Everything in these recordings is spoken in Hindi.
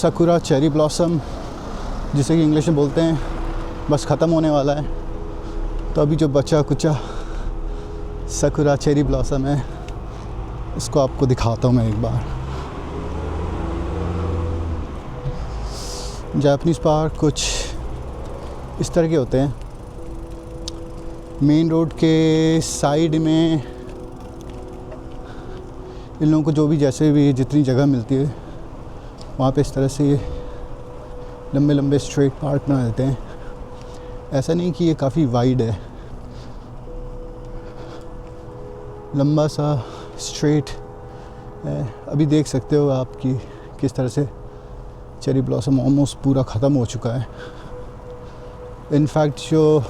साकुरा चेरी ब्लॉसम, जिसे कि इंग्लिश में बोलते हैं, बस ख़त्म होने वाला है। तो अभी जो बचा कुचा साकुरा चेरी ब्लॉसम है, इसको आपको दिखाता हूँ मैं एक बार। जापानीज़ पार्क कुछ इस तरह के होते हैं। मेन रोड के साइड में इन लोगों को जो भी जैसे भी जितनी जगह मिलती है वहाँ पे इस तरह से ये लंबे लंबे स्ट्रेट पार्क बना देते हैं। ऐसा नहीं कि ये काफ़ी वाइड है, लंबा सा स्ट्रेट है। अभी देख सकते हो आप कि किस तरह से चेरी ब्लॉसम ऑलमोस्ट पूरा ख़त्म हो चुका है। इनफैक्ट जो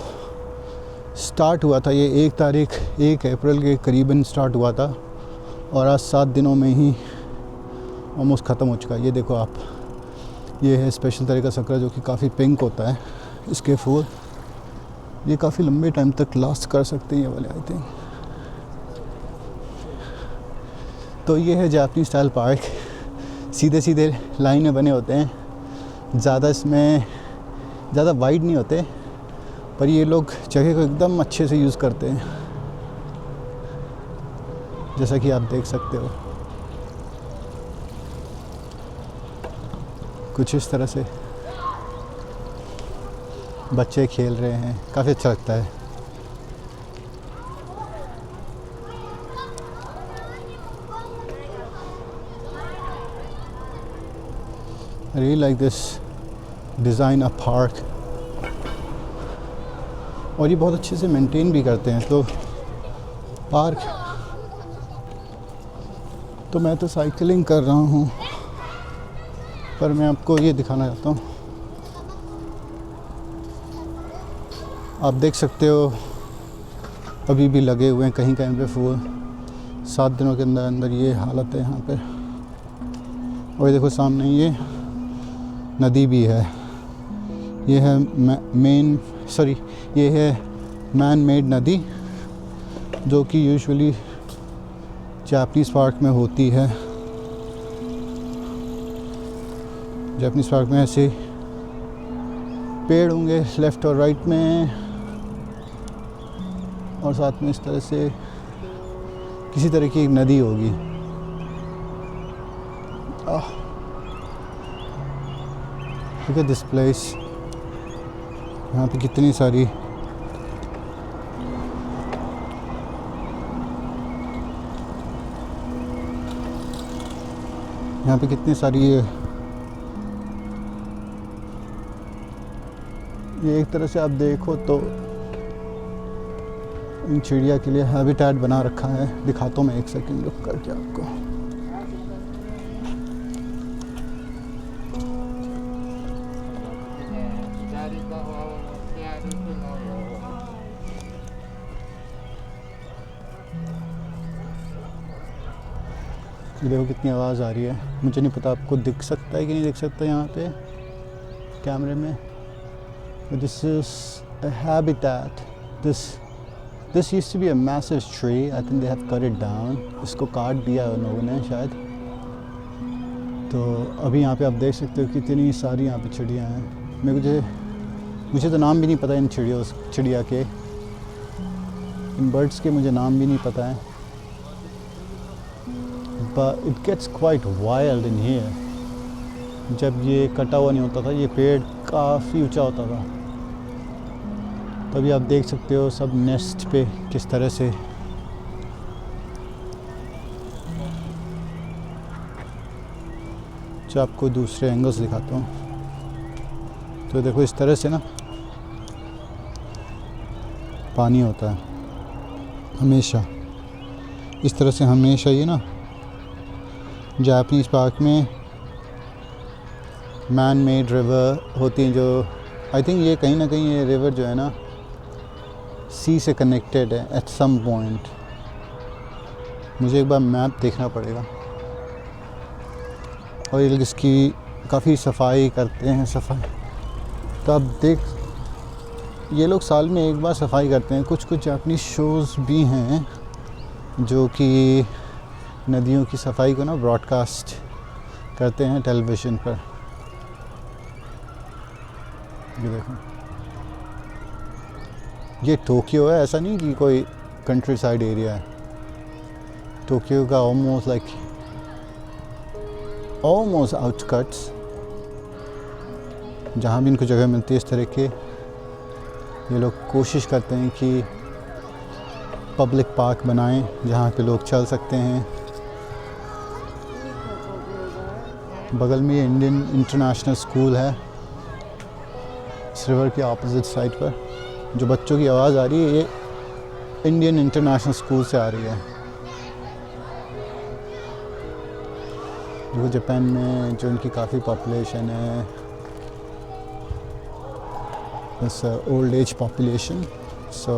स्टार्ट हुआ था ये 1 अप्रैल के करीबन स्टार्ट हुआ था और आज 7 दिनों में ही ऑलमोस्ट ख़त्म हो चुका है। ये देखो आप, ये है स्पेशल तरह का sakura जो कि काफ़ी पिंक होता है। इसके फूल ये काफ़ी लंबे टाइम तक लास्ट कर सकते हैं ये वाले, आई थिंक। तो ये है जापानी स्टाइल पार्क। सीधे सीधे लाइन में बने होते हैं, ज़्यादा इसमें ज़्यादा वाइड नहीं होते, पर ये लोग जगह को एकदम अच्छे से यूज़ करते हैं, जैसा कि आप देख सकते हो। कुछ इस तरह से बच्चे खेल रहे हैं, काफ़ी अच्छा लगता है। I really like this design of park। और ये बहुत अच्छे से मेंटेन भी करते हैं। तो पार्क तो मैं तो साइकिलिंग कर रहा हूँ, पर मैं आपको ये दिखाना चाहता हूँ। आप देख सकते हो अभी भी लगे हुए हैं कहीं कहीं पे फूल। 7 दिनों के अंदर अंदर ये हालत है यहाँ पे। और ये देखो सामने ये नदी भी है। ये है ये है मैन मेड नदी, जो कि यूजुअली जापानीज़ पार्क में होती है। जापानीज़ पार्क में ऐसे पेड़ होंगे लेफ़्ट और राइट में, और साथ में इस तरह से किसी तरह की एक नदी होगी। Look at this place। यहाँ पे कितनी सारी ये एक तरह से आप देखो तो इन चिड़िया के लिए हैबिटेट बना रखा है। दिखाता हूँ मैं एक सेकंड रुक करके आपको। ये देखो कितनी आवाज़ आ रही है। मुझे नहीं पता आपको दिख सकता है कि नहीं दिख सकता यहाँ पे कैमरे में। This is a habitat. This used to be a massive tree. I think they have cut it down. इसको काट दिया उन लोगों ने शायद। तो अभी यहाँ पे आप देख सकते हो कितनी सारी यहाँ पे चिड़िया हैं। मुझे तो नाम भी नहीं पता इन चिड़िया के, इन बर्ड्स के मुझे नाम भी नहीं पता है। But it gets quite wild in here। जब ये कटा हुआ नहीं होता था, ये पेड़ काफ़ी ऊंचा होता था, तभी आप देख सकते हो सब नेस्ट पे किस तरह से जो आपको दूसरे एंगल्स दिखाता हूँ। तो देखो इस तरह से ना पानी होता है हमेशा, इस तरह से हमेशा ये ना जापानीज़ पार्क में मैन मेड रिवर होती हैं, जो आई थिंक ये कहीं ना कहीं ये रिवर जो है ना सी से कनेक्टेड है एट सम पॉइंट। मुझे एक बार मैप देखना पड़ेगा। और ये लोग इसकी काफ़ी सफाई करते हैं। तो आप ये लोग साल में एक बार सफाई करते हैं। कुछ जापानीज़ शोज़ भी हैं जो कि नदियों की सफाई को ना ब्रॉडकास्ट करते हैं टेलीविज़न पर। ये देखो, ये टोक्यो है, ऐसा नहीं कि कोई कंट्री साइड एरिया है। टोक्यो का ऑलमोस्ट आउटस्कर्ट्स, जहाँ भी इनको जगह मिलती है इस तरह के, ये लोग कोशिश करते हैं कि पब्लिक पार्क बनाएं जहाँ पे लोग चल सकते हैं। बगल में ये इंडियन इंटरनेशनल स्कूल है, इस रिवर के ऑपोजिट साइड पर। जो बच्चों की आवाज़ आ रही है ये इंडियन इंटरनेशनल स्कूल से आ रही है। जो जापान में जो इनकी काफ़ी पॉपुलेशन है, this old age population, so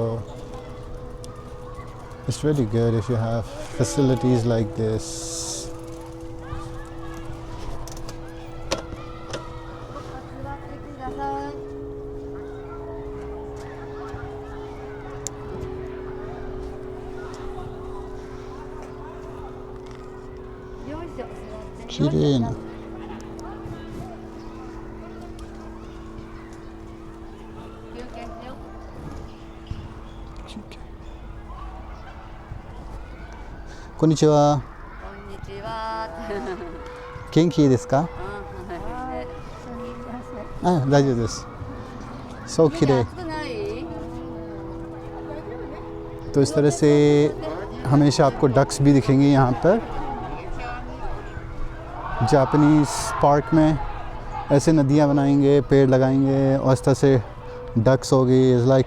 it's really good if you have facilities like this.綺麗な。こんにちは。こんにちは。元気ですか？あ、大丈夫です。そう綺麗。暑くない？ तो इस तरह से हमेशा आपको डक्स भी दिखेंगी यहाँ पर। जापानीज़ पार्क में ऐसे नदियाँ बनाएंगे, पेड़ लगाएंगे और इस तरह से डक्स होगी। इज़ लाइक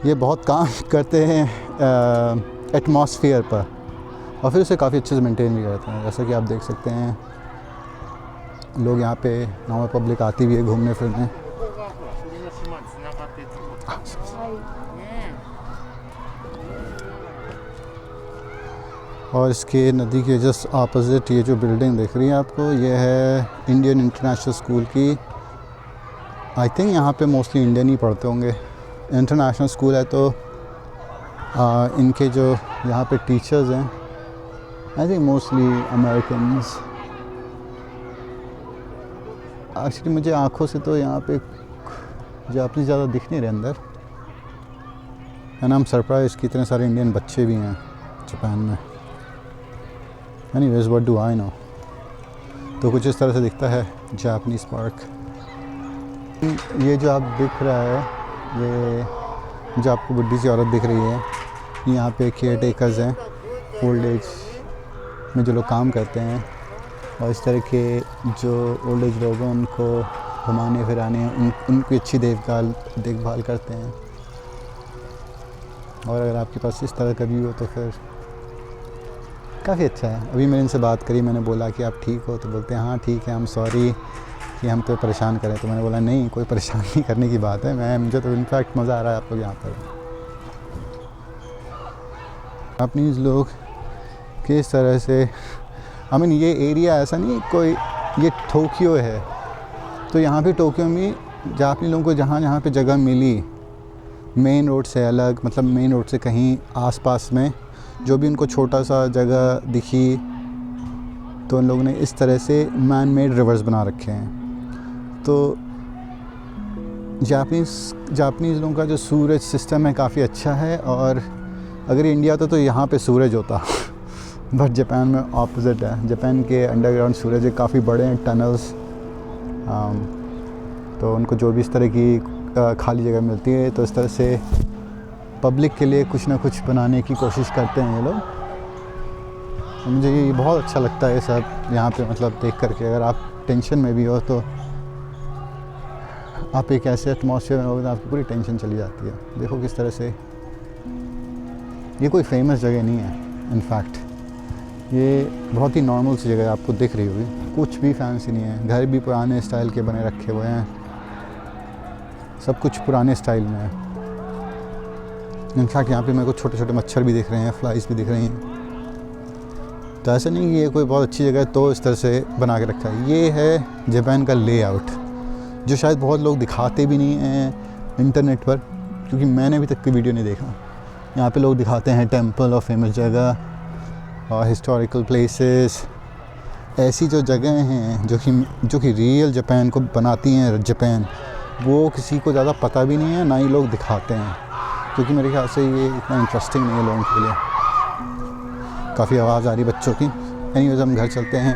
ये बहुत काम करते हैं एटमॉस्फेयर पर, और फिर उसे काफ़ी अच्छे से मेंटेन भी करते हैं। जैसा कि आप देख सकते हैं, लोग यहाँ पे नॉर्मल पब्लिक आती भी है घूमने फिरने। और इसके नदी के जस्ट ऑपोजिट ये जो बिल्डिंग दिख रही है आपको, ये है इंडियन इंटरनेशनल स्कूल की। आई थिंक यहाँ पे मोस्टली इंडियन ही पढ़ते होंगे। इंटरनेशनल स्कूल है तो इनके जो यहाँ पे टीचर्स हैं, I think mostly Americans. Actually मुझे आँखों से तो यहाँ पे जापानीज़ ज़्यादा दिख नहीं रहे अंदर, एंड आई एम सरप्राइज कि इतने सारे इंडियन बच्चे भी हैं जापान में। Anyways, what do I know. तो कुछ इस तरह से दिखता है जापानीज़ पार्क। ये जो आप दिख रहा है, ये जो आपको बुढ़ी सी औरत दिख रही है, यहाँ पे केयर टेकर्स हैं ओल्ड एज में जो लोग काम करते हैं, और इस तरह के जो ओल्ड एज लोग हैं उनको घुमाने फिराने, उनकी अच्छी देखभाल करते हैं। और अगर आपके पास इस तरह का व्यू हो तो फिर काफ़ी अच्छा है। अभी मैंने इनसे बात करी, मैंने बोला कि आप ठीक हो, तो बोलते हैं हाँ ठीक है, हम सॉरी कि हम तो परेशान करें। तो मैंने बोला नहीं, कोई परेशान नहीं करने की बात है, मुझे तो इनफैक्ट मज़ा आ रहा है आप लोग यहाँ पर। अपनी लोग किस तरह से, आई मीन ये एरिया ऐसा नहीं कोई, ये टोक्यो है तो यहाँ पे टोक्यो में जापानी लोगों को जहाँ पे जगह मिली मेन रोड से अलग, मतलब मेन रोड से कहीं आसपास में जो भी उनको छोटा सा जगह दिखी, तो उन लोगों ने इस तरह से मैन मेड रिवर्स बना रखे हैं। तो जापानीज़ लोगों का जो सूरज सिस्टम है काफ़ी अच्छा है, और अगर इंडिया होता तो यहाँ पे सूरज होता बट जापान में ऑपोजिट है। जापान के अंडरग्राउंड सूरज है, काफ़ी बड़े हैं टनल्स। तो उनको जो भी इस तरह की खाली जगह मिलती है तो इस तरह से पब्लिक के लिए कुछ ना कुछ बनाने की कोशिश करते हैं ये लोग। तो मुझे ये बहुत अच्छा लगता है ये सब यहाँ पे, मतलब देख करके। अगर आप टेंशन में भी हो तो आप एक ऐसे एटमॉस्फेयर में हो तो आपकी पूरी टेंशन चली जाती है। देखो किस तरह से, ये कोई फेमस जगह नहीं है, इनफैक्ट ये बहुत ही नॉर्मल सी जगह आपको दिख रही होगी, कुछ भी फैंसी नहीं है। घर भी पुराने स्टाइल के बने रखे हुए हैं, सब कुछ पुराने स्टाइल में है। इनफैक्ट यहाँ पे मेरे को छोटे छोटे मच्छर भी दिख रहे हैं, फ्लाइज भी दिख रही हैं। तो ऐसा नहीं कि ये कोई बहुत अच्छी जगह है तो इस तरह से बना के रखा है। ये है जापान का लेआउट, जो शायद बहुत लोग दिखाते भी नहीं हैं इंटरनेट पर, क्योंकि मैंने अभी तक कोई वीडियो नहीं देखा। यहाँ पे लोग दिखाते हैं टेंपल और फेमस जगह और हिस्टोरिकल प्लेसेस, ऐसी जो जगह हैं जो कि रियल जापान को बनाती हैं जापान, वो किसी को ज़्यादा पता भी नहीं है, ना ही लोग दिखाते हैं, क्योंकि मेरे ख्याल से ये इतना इंटरेस्टिंग नहीं है लोगों के लिए। काफ़ी आवाज़ आ रही बच्चों की। एनीवेज हम घर चलते हैं।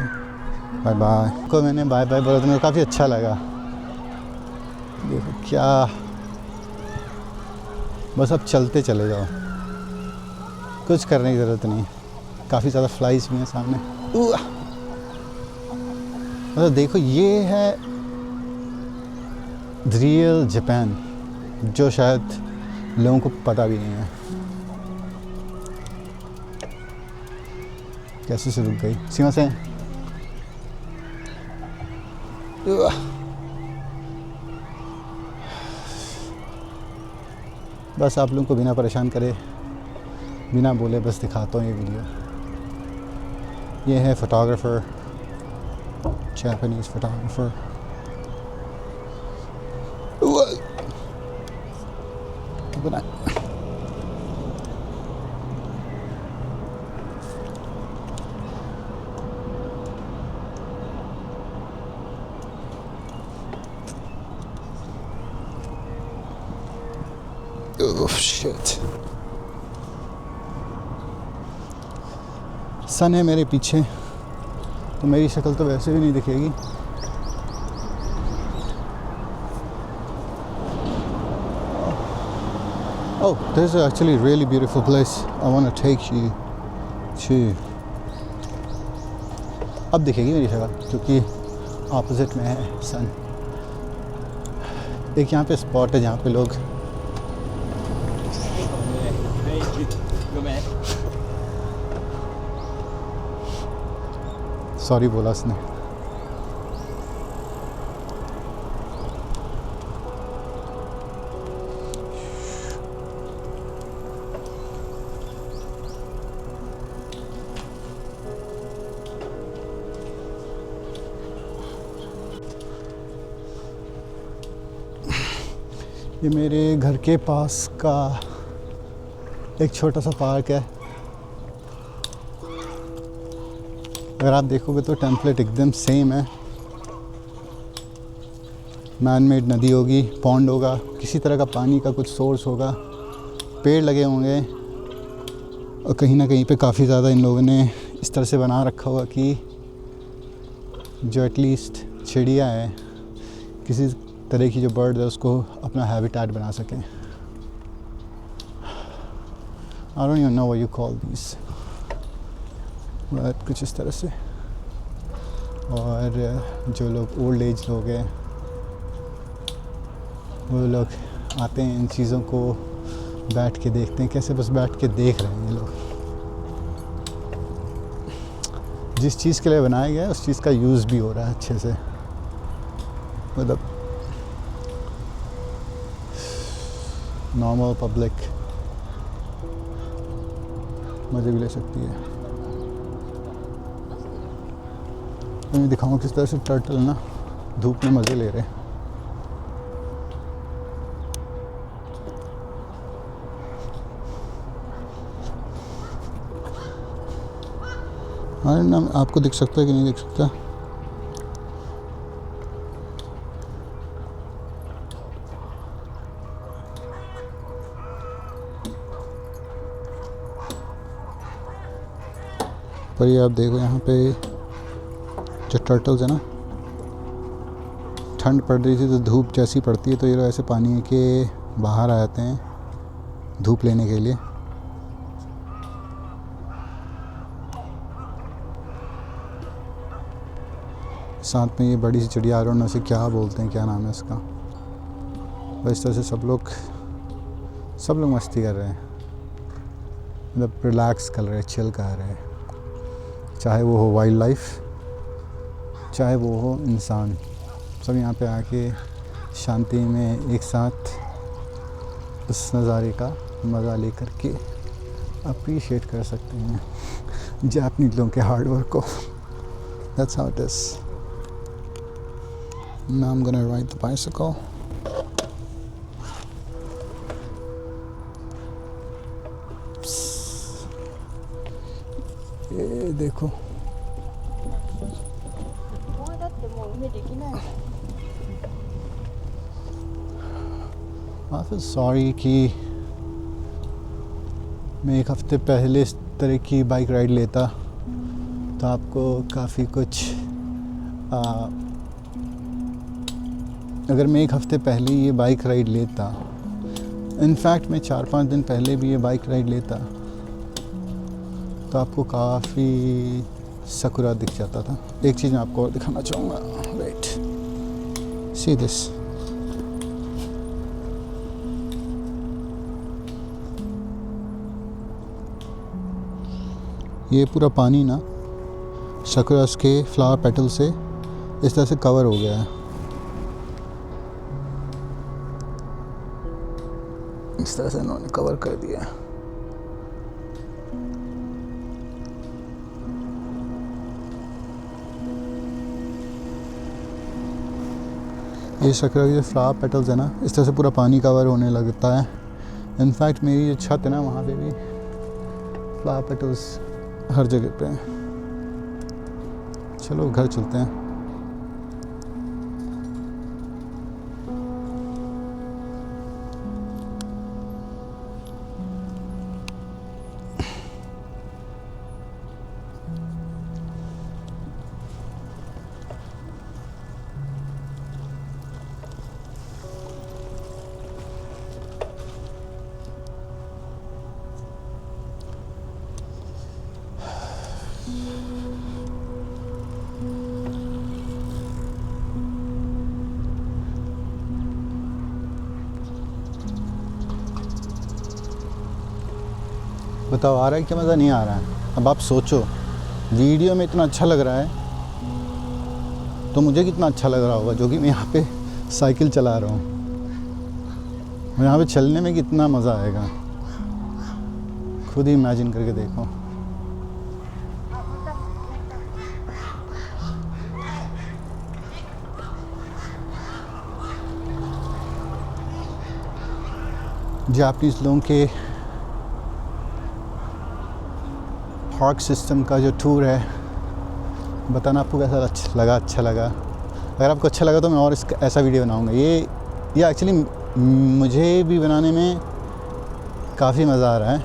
Bye bye. को मैंने बाय बाय बोला तो मुझे काफ़ी अच्छा लगा। देखो क्या, बस अब चलते चले जाओ, कुछ करने की ज़रूरत नहीं। काफ़ी ज़्यादा फ्लाइज भी हैं सामने। मतलब देखो, ये है रियल जापान, जो शायद लोगों को पता भी नहीं है। कैसे से रुक गई सीमा से। बस आप लोगों को बिना परेशान करे, बिना बोले बस दिखाता हूँ ये वीडियो। ये है फोटोग्राफर, जापानीज फोटोग्राफर। बना Oh shit. सन है मेरे पीछे, तो मेरी शक्ल तो वैसे भी नहीं दिखेगी। Oh, this is actually a really beautiful place. I want to take you to. अब दिखेगी मेरी शक्ल, क्योंकि ऑपोजिट में है सन। एक यहाँ पे स्पॉट है जहाँ पे लोग सॉरी बोला उसने। ये मेरे घर के पास का एक छोटा सा पार्क है। अगर आप देखोगे तो टेम्पलेट एकदम सेम है। मैन मेड नदी होगी, पॉन्ड होगा, किसी तरह का पानी का कुछ सोर्स होगा, पेड़ लगे होंगे, और कहीं ना कहीं पे काफ़ी ज़्यादा इन लोगों ने इस तरह से बना रखा होगा कि जो एटलीस्ट चिड़िया है, किसी तरह की जो बर्ड है, उसको अपना हैबिटेट बना सकें। I don't even know what you call this, but कुछ इस तरह से। और जो लोग ओल्ड एज लोग हैं, वो लोग आते हैं, इन चीज़ों को बैठ के देखते हैं, कैसे बस बैठ के देख रहे हैं ये लोग। जिस चीज़ के लिए बनाया गया है उस चीज़ का यूज़ भी हो रहा है अच्छे से। मतलब नॉर्मल पब्लिक मज़े भी ले सकती है। मैं दिखाऊँ किस तरह से टर्टल ना धूप में मज़े ले रहे हैं। हाँ ना, आपको दिख सकता है कि नहीं दिख सकता? पर ये आप देखो, यहाँ पे जो टर्टल्स है ना, ठंड पड़ रही थी तो धूप जैसी पड़ती है तो ये लोग ऐसे पानी के बाहर आ जाते हैं धूप लेने के लिए। साथ में ये बड़ी सी चिड़िया, आई डोंट नो उसे क्या बोलते हैं, क्या नाम है उसका। बस इस तरह से सब लोग मस्ती कर रहे हैं, मतलब रिलैक्स कर रहे हैं, चिल कर रहे हैं। चाहे वो हो वाइल्ड लाइफ, चाहे वो हो इंसान, सब यहाँ पे आके शांति में एक साथ उस नज़ारे का मज़ा लेकर के अप्रिशिएट कर सकते हैं जापानीज लोगों के हार्ड वर्क को। That's how it is. Now I'm gonna ride the bicycle. ये देखो, आई फील सॉरी कि मैं एक हफ़्ते पहले इस तरह की बाइक राइड लेता तो आपको काफ़ी कुछ अगर मैं एक हफ़्ते पहले ये बाइक राइड लेता, इनफैक्ट मैं 4-5 दिन पहले भी ये बाइक राइड लेता तो आपको काफ़ी सकुरा दिख जाता था। एक चीज़ मैं आपको और दिखाना चाहूँगा, वेट, सी दिस। ये पूरा पानी ना सकुरास के फ्लावर पेटल से इस तरह से कवर हो गया है। इस तरह से इन्होंने कवर कर दिया है। ये सकुरा के जो फ्लावर पेटल्स है ना, इस तरह से पूरा पानी कवर होने लगता है। इनफैक्ट मेरी जो छत है ना, वहाँ पे भी फ्लावर पेटल्स हर जगह पे हैं। चलो घर चलते हैं। बताओ आ रहा है कि मज़ा नहीं आ रहा है? अब आप सोचो, वीडियो में इतना अच्छा लग रहा है तो मुझे कितना अच्छा लग रहा होगा, जो कि मैं यहाँ पे साइकिल चला रहा हूँ। और यहाँ पे चलने में कितना मज़ा आएगा, खुद ही इमेजिन करके देखो। जापानीज़ लोगों के पार्क सिस्टम का जो टूर है, बताना आपको कैसा अच्छा लगा। अगर आपको अच्छा लगा तो मैं और इसका ऐसा वीडियो बनाऊंगा। ये एक्चुअली मुझे भी बनाने में काफ़ी मज़ा आ रहा है।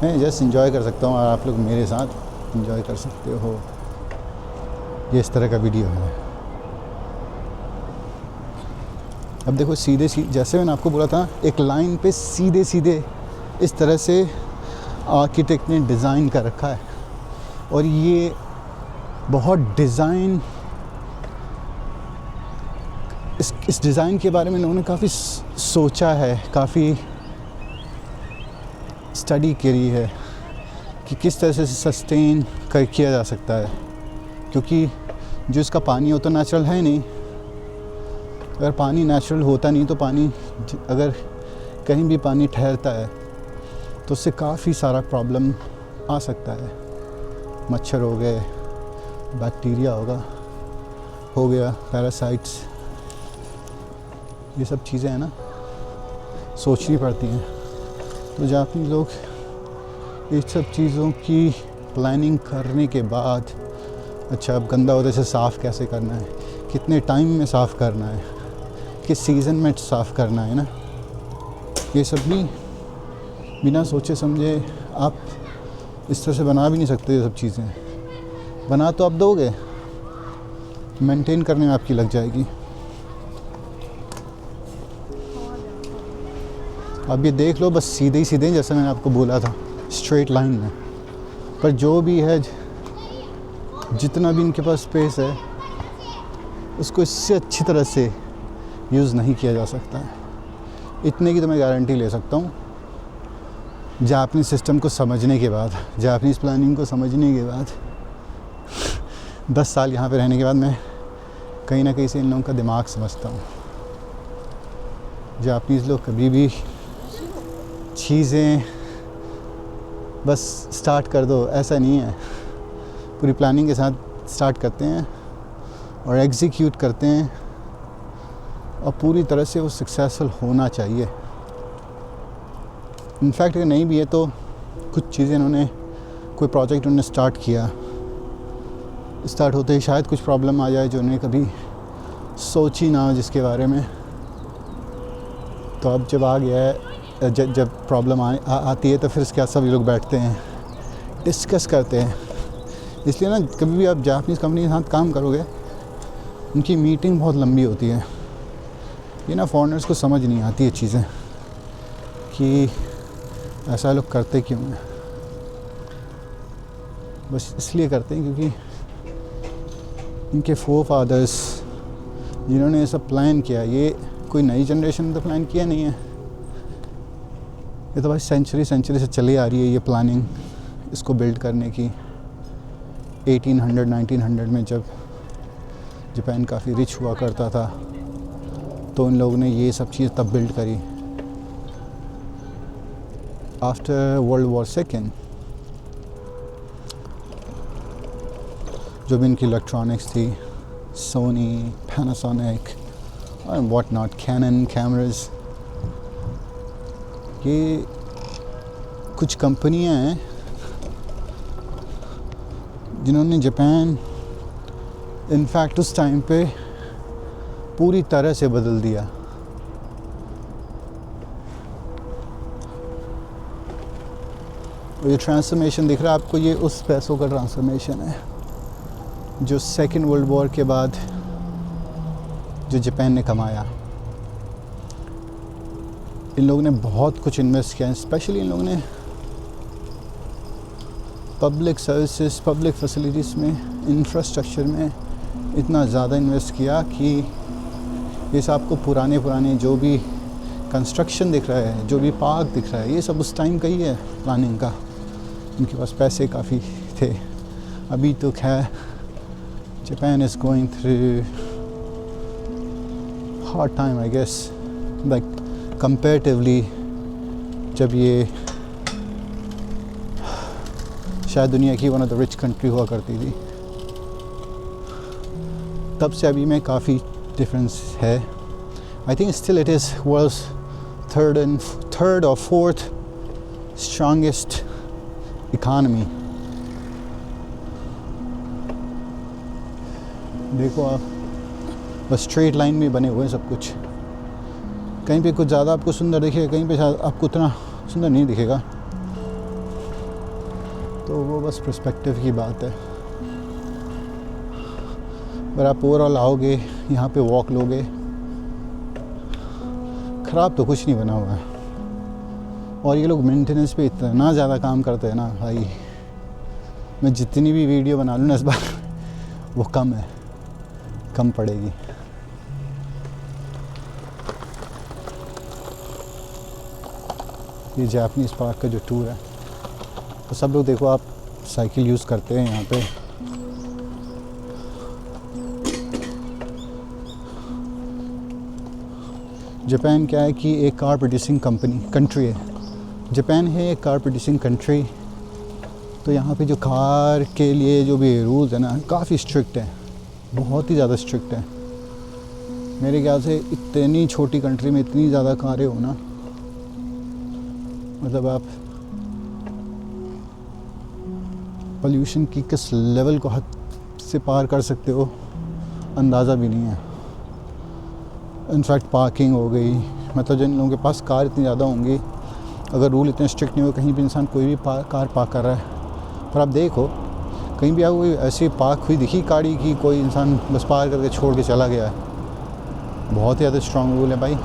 मैं जस्ट इंजॉय कर सकता हूँ और आप लोग मेरे साथ इंजॉय कर सकते हो। ये इस तरह का वीडियो है। अब देखो सीधे जैसे मैंने आपको बोला था, एक लाइन पे सीधे सीधे इस तरह से आर्किटेक्ट ने डिज़ाइन कर रखा है। और ये बहुत डिज़ाइन, इस डिज़ाइन के बारे में उन्होंने काफ़ी सोचा है, काफ़ी स्टडी करी है कि किस तरह से सस्टेन किया जा सकता है। क्योंकि जो इसका पानी हो तो नेचुरल है नहीं। अगर पानी नेचुरल होता नहीं तो पानी, अगर कहीं भी पानी ठहरता है तो उससे काफ़ी सारा प्रॉब्लम आ सकता है। मच्छर हो गए, बैक्टीरिया हो गया, पैरासाइट्स, ये सब चीज़ें हैं ना, सोचनी पड़ती हैं। तो जापानी लोग इस सब चीज़ों की प्लानिंग करने के बाद, अच्छा अब गंदा होने से साफ़ कैसे करना है, कितने टाइम में साफ़ करना है, किस सीज़न में साफ़ करना है ना, ये सब भी बिना सोचे समझे आप इस तरह से बना भी नहीं सकते। ये सब चीज़ें बना तो आप दोगे, मेंटेन करने में आपकी लग जाएगी। अब ये देख लो, बस सीधे ही सीधे, जैसे मैंने आपको बोला था, स्ट्रेट लाइन में। पर जो भी है, जितना भी इनके पास स्पेस है, उसको इससे अच्छी तरह से यूज़ नहीं किया जा सकता है। इतने की तो मैं गारंटी ले सकता हूँ। जापानीज़ सिस्टम को समझने के बाद, जापानीज़ प्लानिंग को समझने के बाद, 10 साल यहाँ पे रहने के बाद, मैं कहीं ना कहीं से इन लोगों का दिमाग समझता हूँ। जापानीज़ लोग कभी भी चीज़ें बस स्टार्ट कर दो, ऐसा नहीं है। पूरी प्लानिंग के साथ स्टार्ट करते हैं और एग्जीक्यूट करते हैं, और पूरी तरह से वो सक्सेसफुल होना चाहिए। इनफैक्ट अगर नहीं भी है तो कुछ चीज़ें इन्होंने, कोई प्रोजेक्ट उन्होंने स्टार्ट किया स्टार्ट होते ही शायद कुछ प्रॉब्लम आ जाए जो उन्हें कभी सोची ना हो जिसके बारे में। तो अब जब आ गया है, जब प्रॉब्लम आती है तो फिर उसके बाद सभी लोग बैठते हैं, डिस्कस करते हैं। इसलिए ना कभी भी आप जापानीज़ कंपनी के साथ काम करोगे, उनकी मीटिंग बहुत लंबी होती है। ये ना फॉरेनर्स को समझ नहीं आती ये चीज़ें कि ऐसा लोग करते क्यों हैं। बस इसलिए करते हैं क्योंकि इनके फोर फादर्स जिन्होंने ये सब प्लान किया, ये कोई नई जनरेशन ने तो प्लान किया नहीं है। ये तो भाई सेंचुरी से चली आ रही है ये प्लानिंग, इसको बिल्ड करने की। 1900 में जब जापान काफ़ी रिच हुआ करता था तो उन लोगों ने ये सब चीज़ तब बिल्ड करी। आफ्टर वर्ल्ड वॉर सेकेंड जो भी इनकी इलेक्ट्रॉनिक्स थी, सोनी, पैनासोनिक और व्हाट नॉट, कैनन कैमरास, ये कुछ कंपनियां हैं जिन्होंने जापान इनफैक्ट उस टाइम पे पूरी तरह से बदल दिया। ये ट्रांसफॉर्मेशन दिख रहा है आपको, ये उस पैसों का ट्रांसफॉर्मेशन है जो सेकेंड वर्ल्ड वॉर के बाद जो जापान ने कमाया। इन लोगों ने बहुत कुछ इन्वेस्ट किया, स्पेशली इन लोगों ने पब्लिक सर्विसेज, पब्लिक फैसिलिटीज़ में, इंफ्रास्ट्रक्चर में इतना ज़्यादा इन्वेस्ट किया कि ये सब आपको पुराने जो भी कंस्ट्रक्शन दिख रहा है, जो भी पार्क दिख रहा है, ये सब उस टाइम का ही है प्लानिंग का। उनके पास पैसे काफ़ी थे। अभी तो खैर Japan is going through hard time I guess, like comparatively जब ये शायद दुनिया की one of the rich country हुआ करती थी, तब से अभी में काफ़ी डिफरेंस है। I think still it is world's third और फोर्थ स्ट्रॉन्गेस्ट इकानमी। देखो आप, बस स्ट्रेट लाइन में बने हुए हैं सब कुछ। कहीं पे कुछ ज़्यादा आपको सुंदर दिखेगा, कहीं पे आपको उतना सुंदर नहीं दिखेगा। तो वो बस पर्सपेक्टिव की बात है। अगर आप ओवरऑल आओगे, यहाँ पे वॉक लोगे, ख़राब तो कुछ नहीं बना हुआ है। और ये लोग मेंटेनेंस पे इतना ज़्यादा काम करते हैं ना भाई, मैं जितनी भी वीडियो बना लूँ ना इस बार वो कम पड़ेगी। ये जापानीज़ पार्क का जो टूर है, तो सब लोग देखो आप साइकिल यूज़ करते हैं यहाँ पे। जापान क्या है कि एक कार प्रोड्यूसिंग कंट्री है। जापान है एक कार प्रोड्यूसिंग कंट्री, तो यहाँ पे जो कार के लिए जो भी रूल्स है ना, काफ़ी स्ट्रिक्ट है, बहुत ही ज़्यादा स्ट्रिक्ट है। मेरे ख्याल से इतनी छोटी कंट्री में इतनी ज़्यादा कारें हो ना, मतलब आप पोल्यूशन की किस लेवल को हद से पार कर सकते हो अंदाज़ा भी नहीं है। इनफैक्ट पार्किंग हो गई, मतलब जिन लोगों के पास कार इतनी ज़्यादा होंगी, अगर रूल इतने स्ट्रिक्ट नहीं हो, कहीं भी इंसान कोई भी कार पार्क कर रहा है। पर आप देखो कहीं भी आपको कोई ऐसी पार्क हुई दिखी गाड़ी की, कोई इंसान बस पार करके छोड़ के चला गया है। बहुत ही ज़्यादा स्ट्रॉन्ग रूल है भाई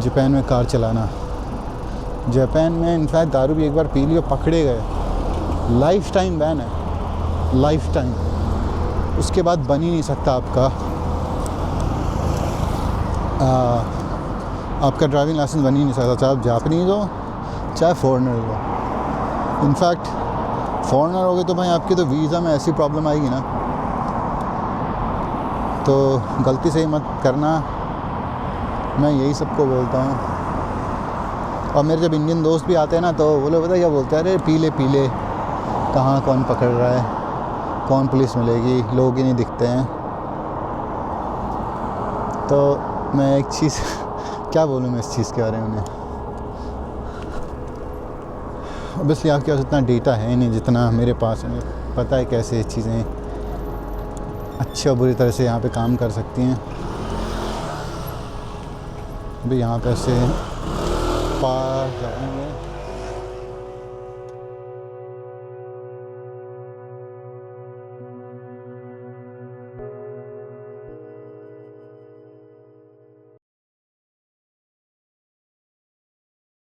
जापान में कार चलाना। जापान में इनफैक्ट दारू भी एक बार पी ली और पकड़े गए, लाइफ टाइम बैन है, लाइफ टाइम। उसके बाद बन ही नहीं सकता आपका ड्राइविंग लाइसेंस बन ही नहीं सकता, चाहे आप जापानीज़ हो चाहे फॉरेनर हो। इनफैक्ट फॉरेनर हो गए तो भाई आपकी तो वीज़ा में ऐसी प्रॉब्लम आएगी ना, तो गलती से ही मत करना, मैं यही सबको बोलता हूँ। और मेरे जब इंडियन दोस्त भी आते हैं ना, तो वो लोग पता क्या बोलते हैं, अरे पीले कहाँ कौन पकड़ रहा है, कौन पुलिस मिलेगी, लोग ही नहीं दिखते हैं। तो मैं एक चीज़ क्या बोलूँ मैं इस चीज़ के बारे में उन्हें, ऑब्वियसली आपके पास इतना डेटा है नहीं जितना मेरे पास है। पता है कैसे चीज़ें अच्छी और बुरी तरह से यहाँ पे काम कर सकती हैं। अभी यहाँ पे से पार जाएंगे।